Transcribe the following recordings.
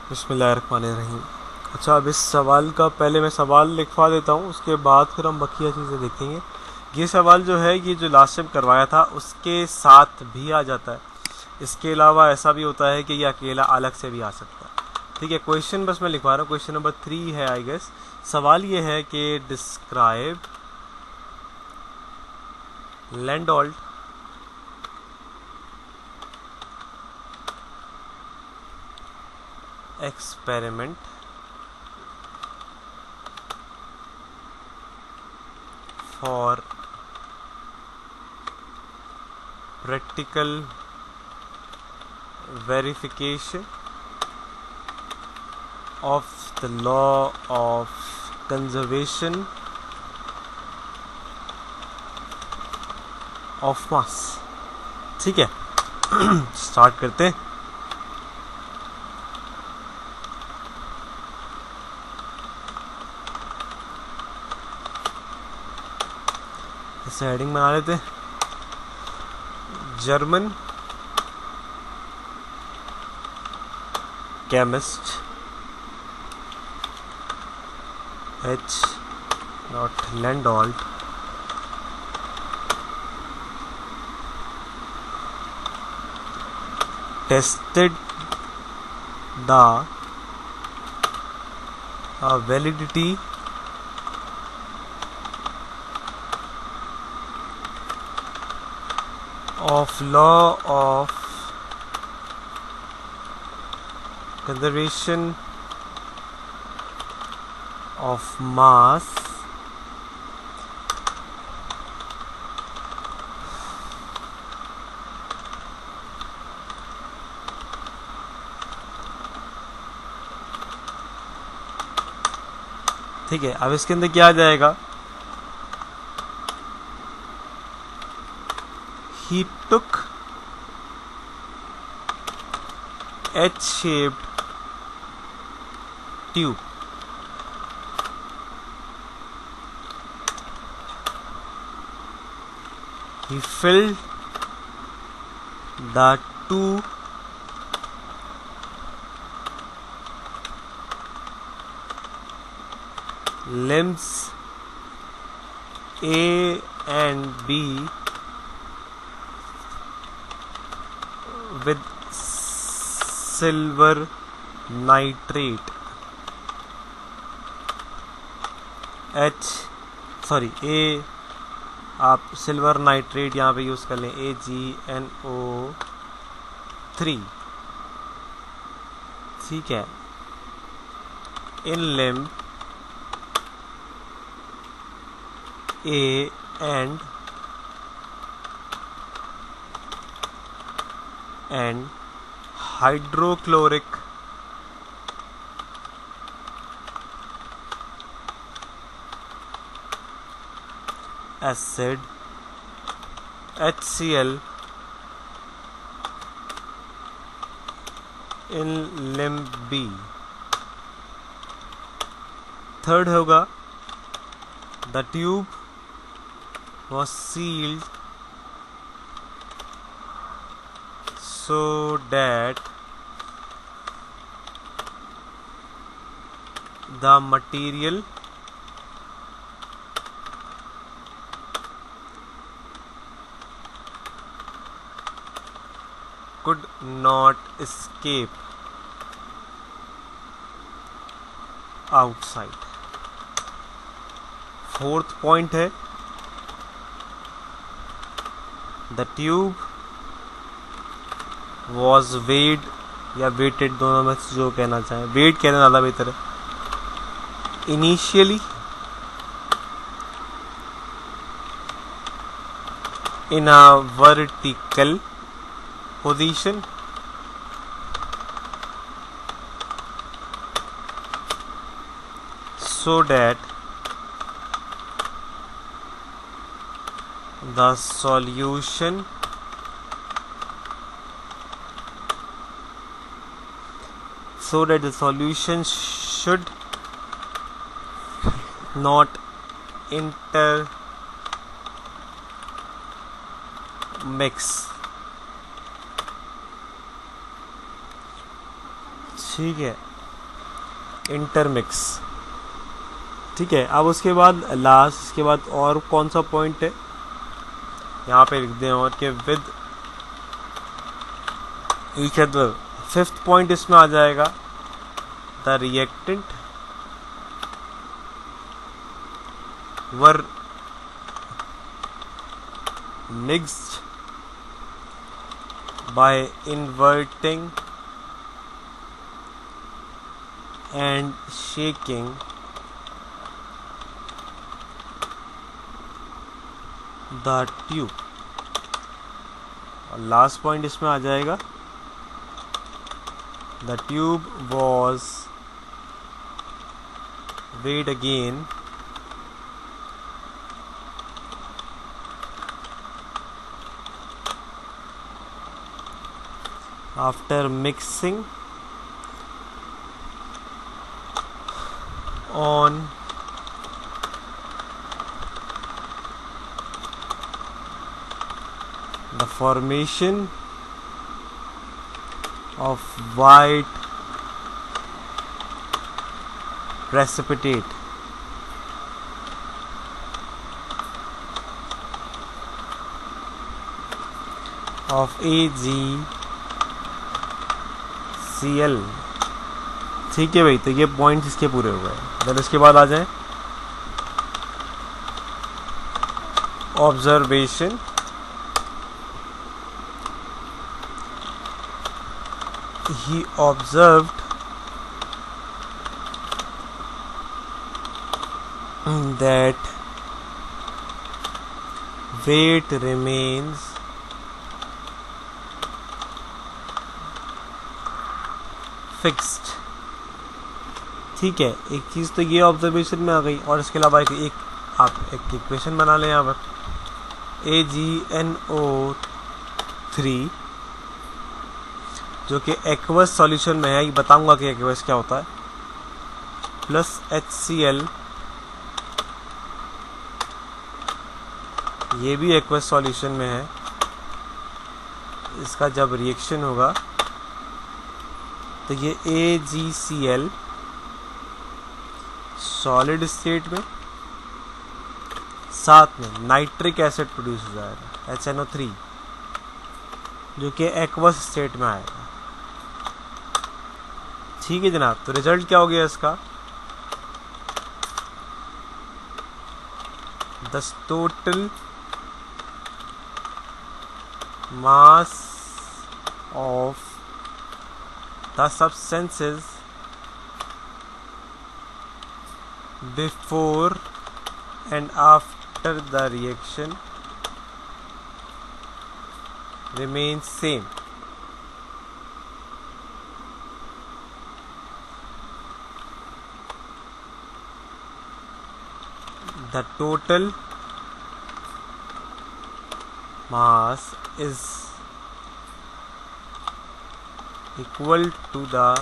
बिस्मिल्लाहिर्रहमानिर्रहीम। अच्छा, अब इस सवाल का पहले मैं सवाल लिखवा देता हूँ, उसके बाद फिर हम बकिया चीज़ें देखेंगे। ये सवाल जो है, ये जो लास्ट टाइम करवाया था उसके साथ भी आ जाता है। इसके अलावा ऐसा भी होता है कि ये अकेला अलग से भी आ सकता है। ठीक है, क्वेश्चन बस मैं लिखवा रहा हूँ। क्वेश्चन नंबर 3 है आई गेस। सवाल ये है कि describe लैंडोल्ट experiment for practical verification of the law of conservation of mass। ठीक है, स्टार्ट करते हैं। इसे हेडिंग बना लेते हैं। German chemist H. Landolt tested the validity of law of conservation of mass ठीक है, अब इसके अंदर क्या आ जाएगा? He took H-shaped tube he filled the two limbs A and B with silver nitrate A, आप सिल्वर नाइट्रेट यहाँ पे यूज़ कर लें AgNO3। ठीक है, in limb A and hydrochloric acid HCl in limb B। Third होगा the tube was sealed so that the material could not escape outside। Fourth point है the tube was वेड या weighted, दोनों में से जो कहना चाहें, वेट कहना ज़्यादा बेहतर है। Initially in a vertical position so that the solution should not intermix। ठीक है, इंटरमिक्स। ठीक है, अब उसके बाद लास्ट, इसके बाद और कौन सा पॉइंट है यहाँ पे लिख दें, और के with each other. Fifth point इसमें आ जाएगा the reactant were mixed by inverting and shaking the tube। और लास्ट पॉइंट इसमें आ जाएगा the tube was weighed again after mixing on the formation of white precipitate of AgCl। ठीक है भाई, तो ये पॉइंट्स इसके पूरे हो गए। अगर इसके बाद आ जाए observation, he observed that weight remains fixed। ठीक है, एक चीज़ तो ये ऑब्जर्वेशन में आ गई, और इसके अलावा एक आप एक इक्वेशन बना लें यहाँ पर AgNO3 जो कि एक्वस सॉल्यूशन में है, ये बताऊंगा कि एक्वस क्या होता है, प्लस HCl, ये भी एक्वस सॉल्यूशन में है। इसका जब रिएक्शन होगा तो ये AgCl सॉलिड स्टेट में, साथ में नाइट्रिक एसिड प्रोड्यूस हो जाएगा HNO3 जो कि एक्वस स्टेट में आएगा। ठीक है जनाब, तो रिजल्ट क्या हो गया इसका, the total mass of the substances before and after the reaction remains same। The total mass is equal to the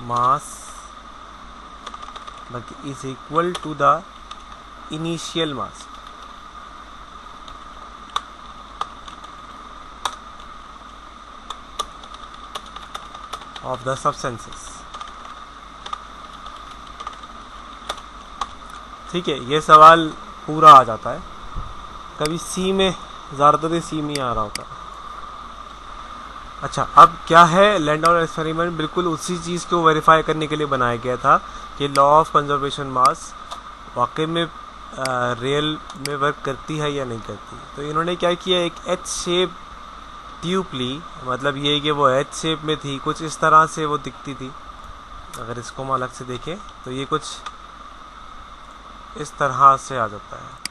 mass, but is equal to the initial mass। of the substances। ठीक है, ये सवाल पूरा आ जाता है, कभी सी में, ज़्यादातर सी में आ रहा होता है। अच्छा, अब क्या है, लैंडौर एक्सपेरिमेंट बिल्कुल उसी चीज़ को वेरीफाई करने के लिए बनाया गया था कि लॉ ऑफ कंजर्वेशन मास वाकई में रियल में वर्क करती है या नहीं करती। तो इन्होंने क्या किया, एक एच शेप ट्यूब ली, मतलब ये कि वो एच शेप में थी, कुछ इस तरह से वो दिखती थी। अगर इसको हम अलग से देखें तो ये कुछ इस तरह से आ जाता है।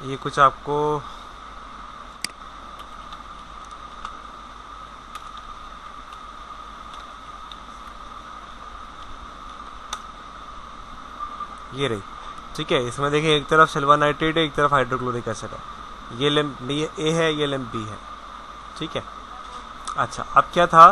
ये कुछ आपको ये रही। ठीक है, इसमें देखिए एक तरफ सिल्वर नाइट्रेट है, एक तरफ हाइड्रोक्लोरिक एसिड है, ये लैम्प ए है, ये लैम्प बी है। ठीक है, अच्छा अब क्या था,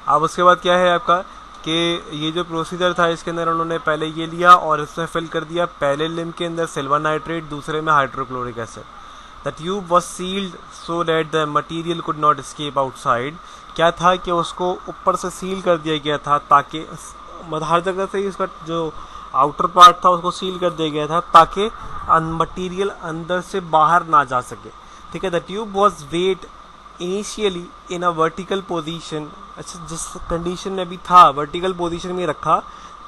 अब उसके बाद क्या है आपका कि ये जो प्रोसीजर था इसके अंदर उन्होंने पहले ये लिया और इसमें फिल कर दिया पहले लिम्ब के अंदर सिल्वर नाइट्रेट, दूसरे में hydrochloric acid. The tube was sealed so that the material could not escape outside. क्या था कि उसको ऊपर से सील कर दिया गया था ताकि हर जगह से इसका जो आउटर पार्ट था उसको सील कर दिया गया था ताकि मटीरियल अंदर से बाहर ना जा सके। ठीक है। The tube was weighed initially in a vertical position. अच्छा, जिस कंडीशन में भी था वर्टिकल पोजीशन में रखा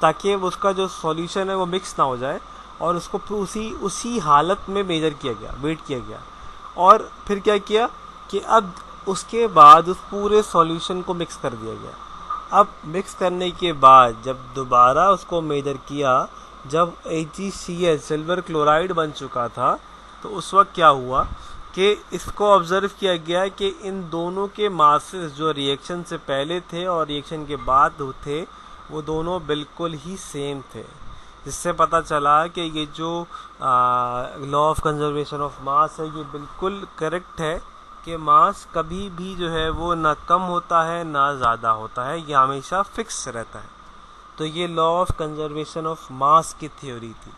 ताकि उसका जो सॉल्यूशन है वो मिक्स ना हो जाए, और उसको फिर उसी हालत में मेजर किया गया, वेट किया गया। और फिर क्या किया कि अब उसके बाद उस पूरे सॉल्यूशन को मिक्स कर दिया गया। अब मिक्स करने के बाद जब दोबारा उसको मेजर किया, जब AgCl सिल्वर क्लोराइड बन चुका था, तो उस वक्त क्या हुआ कि इसको ऑब्जर्व किया गया कि इन दोनों के मासेस जो रिएक्शन से पहले थे और रिएक्शन के बाद थे वो दोनों बिल्कुल ही सेम थे, जिससे पता चला कि ये जो law of conservation of mass है ये बिल्कुल करेक्ट है कि मास कभी भी जो है वो ना कम होता है ना ज़्यादा होता है, ये हमेशा फिक्स रहता है। तो ये law of conservation of mass की थ्योरी थी।